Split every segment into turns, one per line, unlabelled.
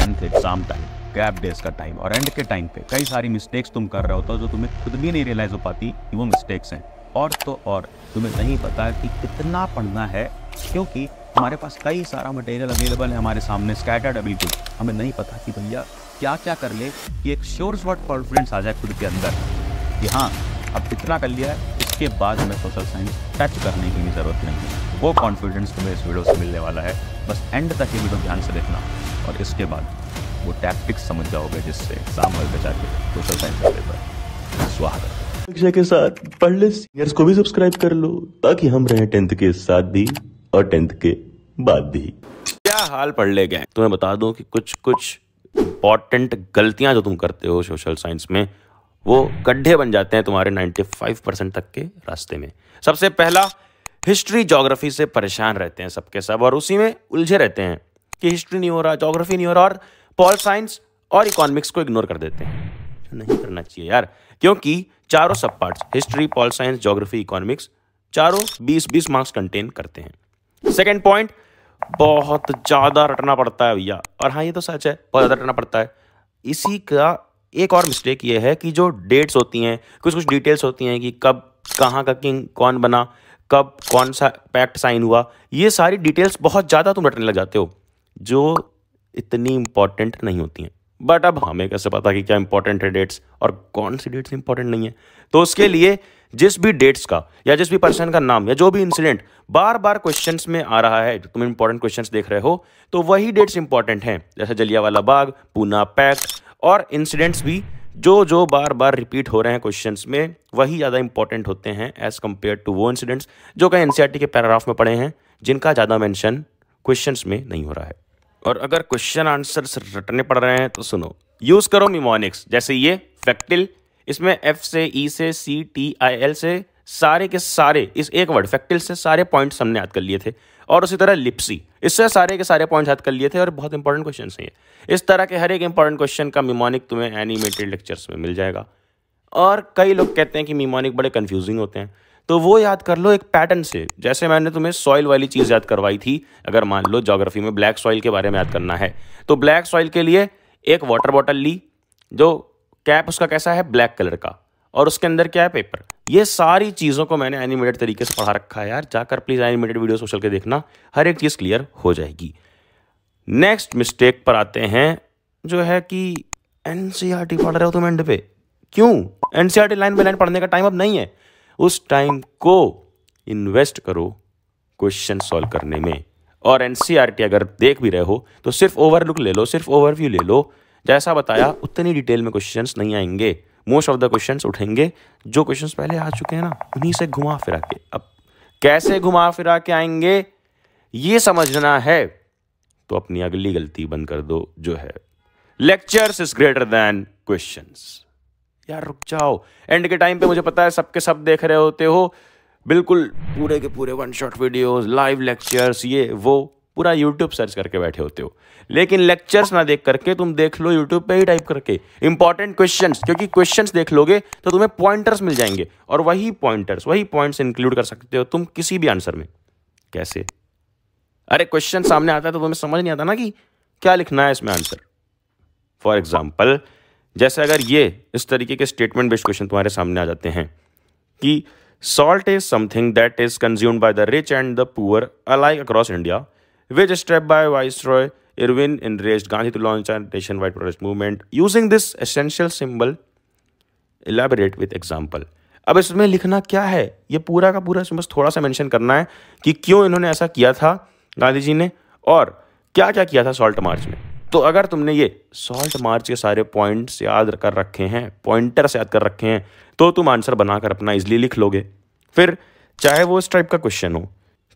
10th exam time, gap days का time और and के टाइम पे कई सारी मिस्टेक्स तुम कर रहे होते हो जो तुम्हें खुद भी नहीं रियलाइज हो पाती कि वो मिस्टेक्स हैं। और तो और तुम्हें नहीं पता कि कितना पढ़ना है, क्योंकि हमारे पास कई सारा मटेरियल अवेलेबल है हमारे सामने स्कैटर्ड है बिल्कुल। हमें नहीं पता कि भैया क्या क्या कर ले कि एक श्योर शॉट कॉन्फिडेंस आ जाए खुद के अंदर कि हाँ अब इतना कर लिया है, इसके बाद हमें सोशल साइंस टच करने की भी ज़रूरत नहीं है। वो कॉन्फिडेंस तुम्हें इस वीडियो से मिलने वाला है, बस एंड तक ये वीडियो ध्यान से देखना और इसके बाद वो टैक्टिक्स समझ जाओगे जिससे एग्जाम हॉल पे जाके सोशल साइंस का पेपर स्वागत
शिक्षा के साथ पढ़ ले सीनियर्स को भी सब्सक्राइब कर लो ताकि हम रहे 10th के साथ भी और 10th के बाद भी।
क्या हाल पढ़ ले गए। तुम्हें बता दूं कि कुछ इंपॉर्टेंट गलतियां जो तुम करते हो सोशल साइंस में वो गड्ढे बन जाते हैं तुम्हारे 95% तक के रास्ते में। सबसे पहला, हिस्ट्री ज्योग्राफी से परेशान रहते हैं सबके सब और उसी में उलझे रहते हैं कि हिस्ट्री नहीं हो रहा, ज्योग्राफी नहीं हो रहा और पॉल साइंस और इकोनॉमिक्स को इग्नोर कर देते हैं। जो नहीं करना चाहिए यार, क्योंकि चारों सब parts history, pol science, geography, economics चारों 20-20 मार्क्स कंटेन करते हैं। सेकेंड पॉइंट, बहुत ज़्यादा रटना पड़ता है भैया। और हाँ ये तो सच है, बहुत ज़्यादा रटना पड़ता है। इसी का एक और मिस्टेक ये है कि जो डेट्स होती हैं, कुछ डिटेल्स होती हैं कि कब कहाँ का किंग कौन बना, कब कौन सा पैक्ट साइन हुआ, ये सारी डिटेल्स बहुत ज़्यादा तुम रटने लग जाते हो जो इतनी इंपॉर्टेंट नहीं होती हैं। बट अब हमें कैसे पता कि क्या इंपॉर्टेंट है डेट्स और कौन सी डेट्स इंपॉर्टेंट नहीं है। तो उसके लिए जिस भी डेट्स का या जिस भी पर्सन का नाम या जो भी इंसिडेंट बार बार क्वेश्चंस में आ रहा है, तुम इंपॉर्टेंट क्वेश्चंस देख रहे हो, तो वही डेट्स इंपॉर्टेंट हैं। जैसे जलियांवाला बाग, पूना पैक्ट और इंसिडेंट्स भी जो बार बार रिपीट हो रहे हैं क्वेश्चंस में, वही ज़्यादा इंपॉर्टेंट होते हैं एज कम्पेयर टू वो इंसिडेंट्स जो कहीं एनसीईआरटी के पैराग्राफ में पढ़े हैं, जिनका ज़्यादा मेंशन क्वेश्चंस में नहीं हो रहा है। और अगर क्वेश्चन आंसर्स रटने पड़ रहे हैं तो सुनो, यूज़ करो मिमोनिक्स। जैसे ये फैक्टिल, इसमें एफ से, ई से, सी, टी, आई, एल से सारे के सारे, इस एक वर्ड फैक्टिल से सारे पॉइंट्स हमने याद कर लिए थे। और उसी तरह लिप्सी, इससे सारे के सारे पॉइंट्स याद कर लिए थे और बहुत इंपॉर्टेंट क्वेश्चन हैं ये। इस तरह के हर एक इंपॉर्टेंट क्वेश्चन का मिमोनिक तुम्हें एनिमेटेड लेक्चर्स में मिल जाएगा। और कई लोग कहते हैं कि मिमोनिक बड़े कन्फ्यूजिंग होते हैं, तो वो याद कर लो एक पैटर्न से। जैसे मैंने तुम्हें सॉइल वाली चीज़ याद करवाई थी, अगर मान लो ज्योग्राफी में ब्लैक सॉइल के बारे में याद करना है, तो ब्लैक सॉइल के लिए एक वाटर बॉटल ली, जो कैप उसका कैसा है, ब्लैक कलर का, और उसके अंदर क्या है, पेपर। ये सारी चीज़ों को मैंने एनिमेटेड तरीके से पढ़ा रखा है यार, जाकर प्लीज़ एनिमेटेड वीडियो सोशल के देखना, हर एक चीज़ क्लियर हो जाएगी। नेक्स्ट मिस्टेक पर आते हैं, जो है कि एनसीईआरटी पढ़ रहे हो तुम एंड पे। क्यों? एनसीईआरटी लाइन बाय लाइन पढ़ने का टाइम अब नहीं है। उस टाइम को इन्वेस्ट करो क्वेश्चन सॉल्व करने में। और एनसीईआरटी अगर देख भी रहे हो तो सिर्फ ओवरलुक ले लो, सिर्फ ओवरव्यू ले लो। जैसा बताया उतनी डिटेल में क्वेश्चंस नहीं आएंगे। मोस्ट ऑफ द क्वेश्चंस उठेंगे जो क्वेश्चंस पहले आ चुके हैं ना, उन्हीं से घुमा फिरा के। अब कैसे घुमा फिरा के आएंगे ये समझना है तो अपनी अगली गलती बंद कर दो, जो है lectures is greater than questions. यार रुक जाओ, एंड के टाइम पे मुझे पता है सबके सब देख रहे होते हो, बिल्कुल पूरे के पूरे one shot videos, live lectures, ये वो पूरा यूट्यूब सर्च करके बैठे होते हो। लेकिन लेक्चर्स ना देख करके तुम देख लो यूट्यूब पे ही टाइप करके इंपॉर्टेंट क्वेश्चंस, क्योंकि क्वेश्चंस देख लोगे तो तुम्हें पॉइंटर्स मिल जाएंगे और वही पॉइंट्स इंक्लूड कर सकते हो तुम किसी भी आंसर में। कैसे? अरे क्वेश्चन सामने आता है तो तुम्हें समझ नहीं आता ना कि क्या लिखना है इसमें आंसर। फॉर एग्जाम्पल, जैसे अगर ये इस तरीके के स्टेटमेंट बेस्ड क्वेश्चन तुम्हारे सामने आ जाते हैं कि salt is something that is consumed by the rich and the poor alike across India, which step by Viceroy Irwin encouraged Gandhi to launch a nationwide protest movement using this essential symbol, elaborate with example। अब इसमें लिखना क्या है, ये पूरा का पूरा इसमें बस थोड़ा सा मेंशन करना है कि क्यों इन्होंने ऐसा किया था गांधी जी ने और क्या क्या किया था सॉल्ट मार्च में। तो अगर तुमने ये सॉल्ट मार्च के सारे पॉइंट्स याद कर रखे हैं, पॉइंटर्स याद कर रखे हैं, तो तुम आंसर बनाकर अपना इजिली लिख लोगे। फिर चाहे वो इस टाइप का क्वेश्चन हो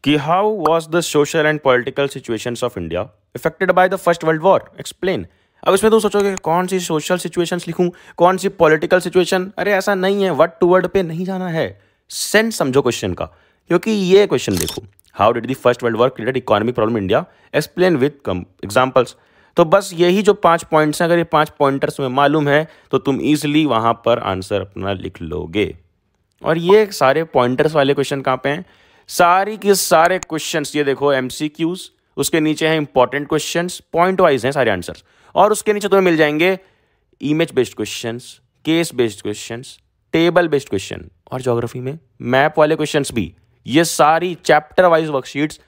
कि how was the social and political situations of India affected by the first world war, explain. अब इसमें तुम सोचोगे कौन सी सोशल सिचुएशंस लिखूं, कौन सी पॉलिटिकल सिचुएशन। अरे ऐसा नहीं है, वर्ड टू वर्ड पे नहीं जाना है, सेंस समझो क्वेश्चन का। क्योंकि ये क्वेश्चन देखो, how did the first world war create economic problem India, explain with examples. तो बस यही जो 5 पॉइंट्स हैं, अगर ये 5 पॉइंटर्स तुम्हें मालूम है तो तुम ईजिली वहां पर आंसर अपना लिख लोगे। और ये सारे पॉइंटर्स वाले क्वेश्चन कहाँ पे हैं, सारी के सारे क्वेश्चंस ये देखो एमसीक्यूज, उसके नीचे हैं इंपॉर्टेंट क्वेश्चंस, पॉइंट वाइज हैं सारे आंसर्स, और उसके नीचे तुम्हें मिल जाएंगे image based questions, case based questions, table based question, और ज्योग्राफी में मैप वाले क्वेश्चंस भी। ये सारी चैप्टर वाइज वर्कशीट्स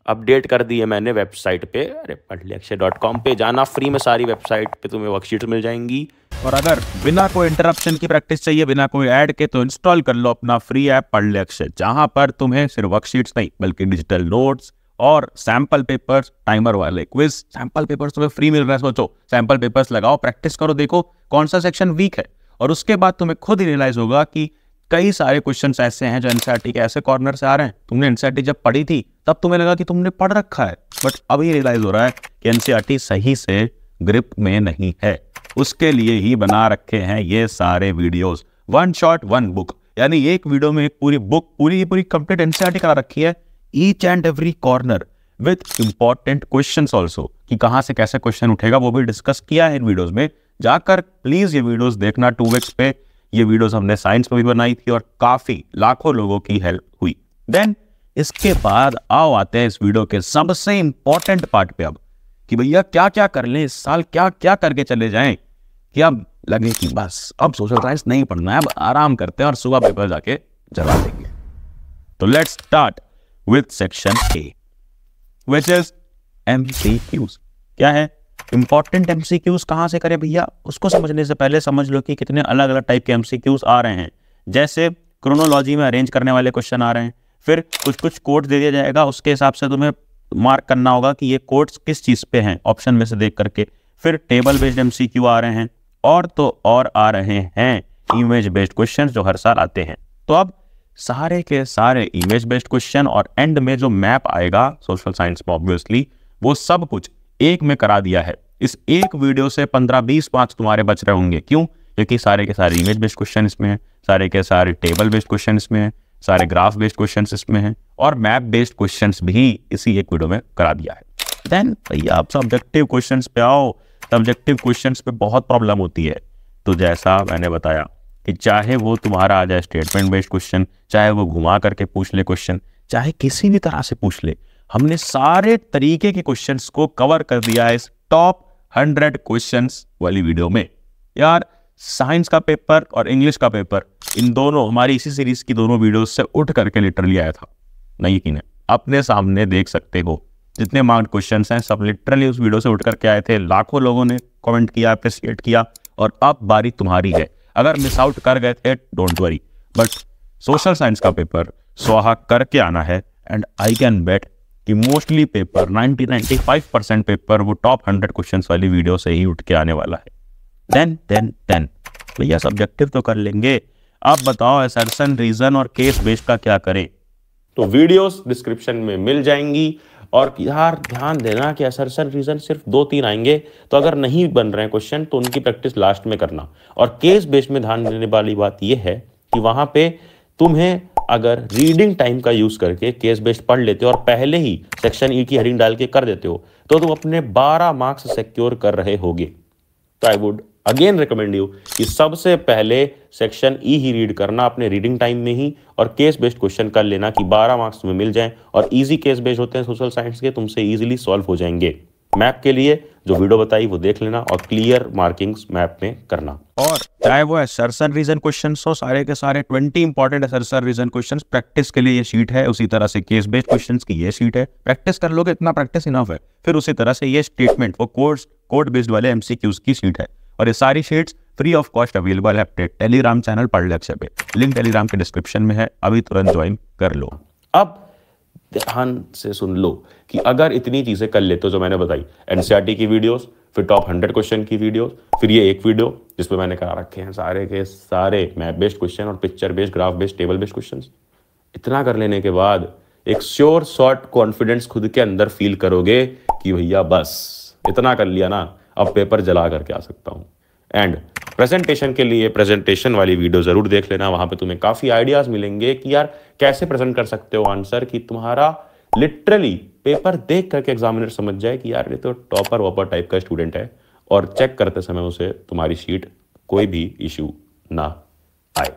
अपडेट कर दी है मैंने वेबसाइट पे, अरे पढ़लेअक्षय.com पे जाना, फ्री में सारी वेबसाइट पे तुम्हें वर्कशीट्स मिल जाएंगी।
और अगर बिना कोई इंटरप्शन की प्रैक्टिस चाहिए, बिना कोई ऐड के, तो इंस्टॉल कर लो अपना फ्री ऐप पढ़लेअक्षय, जहां पर तुम्हें सिर्फ वर्कशीट्स नहीं बल्कि डिजिटल नोट्स और सैंपल पेपर्स, टाइमर वाले क्विज, सैंपल पेपर्स तुम्हें फ्री मिल रहा है। सोचो, सैंपल पेपर्स लगाओ, प्रैक्टिस करो, देखो कौन सा सेक्शन वीक है, और उसके बाद तुम्हें खुद ही रियलाइज होगा कि कई सारे क्वेश्चंस ऐसे हैं जो एनसीईआरटी के ऐसे कॉर्नर से आ रहे हैं। तुमने एनसीईआरटी जब पढ़ी थी तब तुम्हें लगा कि तुमने पढ़ रखा है, बट अभी रियलाइज हो रहा है कि एनसीईआरटी सही से ग्रिप में नहीं है। उसके लिए ही बना रखे हैं ये सारे videos, one shot one book, यानी एक वीडियो में एक पूरी बुक पूरी कंप्लीट एनसीईआरटी करा रखी है, each and every corner with important questions also, कि कहां से कैसे क्वेश्चन उठेगा वो भी डिस्कस किया है इन वीडियोस में। जाकर प्लीज ये वीडियोस देखना 2x पे। ये वीडियोस हमने साइंस में भी बनाई थी और काफी लाखों लोगों की हेल्प हुई। देन इसके बाद आओ आते हैं इस वीडियो के सबसे इंपॉर्टेंट पार्ट पे अब, कि भैया क्या क्या कर लें इस साल, क्या क्या करके चले जाएं कि अब लगे कि बस अब सोशल साइंस नहीं पढ़ना है, अब आराम करते हैं और सुबह पेपर जाके जला देंगे। तो let's start with section A, which is MCQs. क्या है इंपॉर्टेंट एमसीक्यूज? कहां से करें भैया? उसको समझने से पहले समझ लो कि कितने अलग अलग टाइप के एमसीक्यूज आ रहे हैं। जैसे क्रोनोलॉजी में अरेंज करने वाले क्वेश्चन आ रहे हैं, फिर कुछ कुछ कोड्स दे दिया जाएगा, उसके हिसाब से तुम्हें मार्क करना होगा कि ये कोड्स किस चीज पे हैं ऑप्शन में से देख करके। फिर टेबल बेस्ड एमसीक्यू आ रहे हैं, और तो और आ रहे हैं इमेज बेस्ड क्वेश्चन जो हर साल आते हैं। तो अब सारे के सारे इमेज बेस्ड क्वेश्चन और एंड में जो मैप आएगा सोशल साइंस में ऑब्वियसली, वो सब कुछ एक में करा दिया है। इस एक वीडियो से 15-20 मार्क्स तुम्हारे बच रहे होंगे। क्यों? क्योंकि सारे के सारे इमेज बेस्ड क्वेश्चन इसमें हैं, सारे के सारे टेबल बेस्ड क्वेश्चन इसमें हैं, सारे ग्राफ बेस्ड क्वेश्चंस इसमें हैं, और मैप बेस्ड क्वेश्चंस भी इसी एक वीडियो में करा दिया है। देन भैया आप सब्जेक्टिव क्वेश्चंस पे आओ। सब्जेक्टिव क्वेश्चंस पे बहुत प्रॉब्लम होती है। तो जैसा मैंने बताया कि चाहे वो तुम्हारा आ जाए स्टेटमेंट बेस्ड क्वेश्चन, चाहे वो घुमा करके पूछ ले क्वेश्चन, चाहे किसी भी तरह से पूछ ले, हमने सारे तरीके के क्वेश्चंस को कवर कर दिया है इस टॉप 100 क्वेश्चंस वाली वीडियो में। यार साइंस का पेपर और इंग्लिश का पेपर, इन दोनों हमारी इसी सीरीज की दोनों वीडियोस से उठ करके लिटरली आया था। नहीं यकीन है, अपने सामने देख सकते हो जितने मार्क्ड क्वेश्चंस हैं सब लिटरली उस वीडियो से उठ करके आए थे। लाखों लोगों ने कमेंट किया, अप्रिशिएट किया, और अब बारी तुम्हारी है। अगर मिस आउट कर गए थे don't worry, but social science का पेपर स्वाहा करके आना है। एंड आई कैन बेट कि मोस्टली पेपर 90-95% पेपर वो टॉप 100 क्वेश्चंस वाली वीडियो से ही उठ के आने वाला है। देन भैया सब्जेक्टिव तो कर लेंगे, आप बताओ असर्शन, रीजन और केस बेस्ड का क्या करें?
तो वीडियोस डिस्क्रिप्शन में मिल जाएंगी। और यार ध्यान देना कि असर्शन रीजन सिर्फ 2-3 आएंगे, तो अगर नहीं बन रहे हैं क्वेश्चन तो उनकी प्रैक्टिस लास्ट में करना। और केस बेस्ड में ध्यान देने वाली बात यह है कि वहां पे तुम्हें अगर रीडिंग टाइम का यूज करके केस बेस्ड पढ़ लेते हो और पहले ही सेक्शन ई की हेडिंग डाल के कर देते हो, तो तुम अपने 12 मार्क्स सिक्योर कर रहे होगे। तो I would again recommend you कि सबसे पहले सेक्शन ई ही रीड करना अपने रीडिंग टाइम में ही, और केस बेस्ड क्वेश्चन कर लेना कि 12 मार्क्स तुम्हें मिल जाएं। और इजी केस बेस्ड होते हैं सोशल साइंस के, तुमसे इजीली सॉल्व हो जाएंगे। मैप के लिए जो वीडियो बताई वो देख लेना, और क्लियर मार्किंग्स मैप में करना।
और चाहे वो असर्शन रीजन क्वेश्चंस हो, सारे के सारे 20 important assertion reason questions practice के लिए ये शीट है। उसी तरह से केस बेस्ड क्वेश्चंस की ये शीट है। प्रैक्टिस कर लोगे, इतना प्रैक्टिस इनफ है। फिर उसी तरह से ये स्टेटमेंट, वो कोड बेस्ड वाले एमसीक्यूज की शीट है। और ये सारी sheets free of cost available है अपने टेलीग्राम चैनल पढ़लेअक्षय पे। लिंक टेलीग्राम के डिस्क्रिप्शन में है, अभी तुरंत ज्वाइन कर लो।
अब ध्यान से सुन लो कि अगर इतनी चीजें कर लेते हो जो मैंने बताई, एनसीईआरटी की वीडियोस, फिर टॉप 100 क्वेश्चन की वीडियोस, फिर ये एक वीडियो जिसमें मैंने करा रखे हैं सारे के सारे मैप बेस्ड क्वेश्चन और picture based, graph based, table based questions, इतना कर लेने के बाद एक श्योर शॉर्ट कॉन्फिडेंस खुद के अंदर फील करोगे कि भैया बस इतना कर लिया ना, अब पेपर जला करके आ सकता हूं। एंड प्रेजेंटेशन के लिए प्रेजेंटेशन वाली वीडियो जरूर देख लेना, वहां पे तुम्हें काफी आइडियाज मिलेंगे कि यार कैसे प्रेजेंट कर सकते हो आंसर, कि तुम्हारा लिटरली पेपर देख करके एग्जामिनर समझ जाए कि यार ये तो टॉपर वॉपर टाइप का स्टूडेंट है, और चेक करते समय उसे तुम्हारी शीट कोई भी इश्यू ना आए।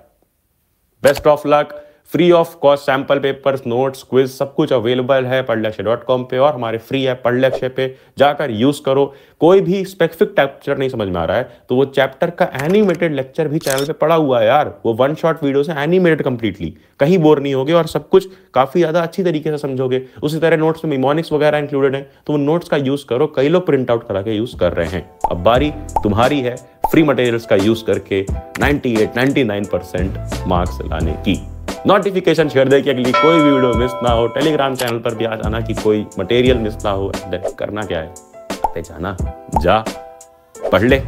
Best of luck free of cost sample papers, notes, quiz सब कुछ अवेलेबल है पढ़लक्ष्य.com पे और हमारे फ्री ऐप पढ़लक्ष्य पे जाकर यूज करो। कोई भी स्पेसिफिक चैप्टर नहीं समझ में आ रहा है तो वो चैप्टर का एनिमेटेड लेक्चर भी चैनल पे पड़ा हुआ है यार। वो 1 शॉट वीडियो से एनिमेटेड कंप्लीटली, कहीं बोर नहीं होगे और सब कुछ काफी ज्यादा अच्छी तरीके से समझोगे। उसी तरह नोट्स में निमोनिक्स वगैरह इंक्लूडेड है, तो वो नोट्स का यूज करो। कई लोग प्रिंट आउट करा के यूज कर रहे हैं। अब बारी तुम्हारी है फ्री मटेरियल्स का यूज करके 98-99% मार्क्स लाने की। नोटिफिकेशन शेयर दे कि अगली कोई भी वीडियो मिस ना हो। टेलीग्राम चैनल पर भी आ जाना कि कोई मटेरियल मिस ना हो। करना क्या है, पे जाना, जा पढ़ ले।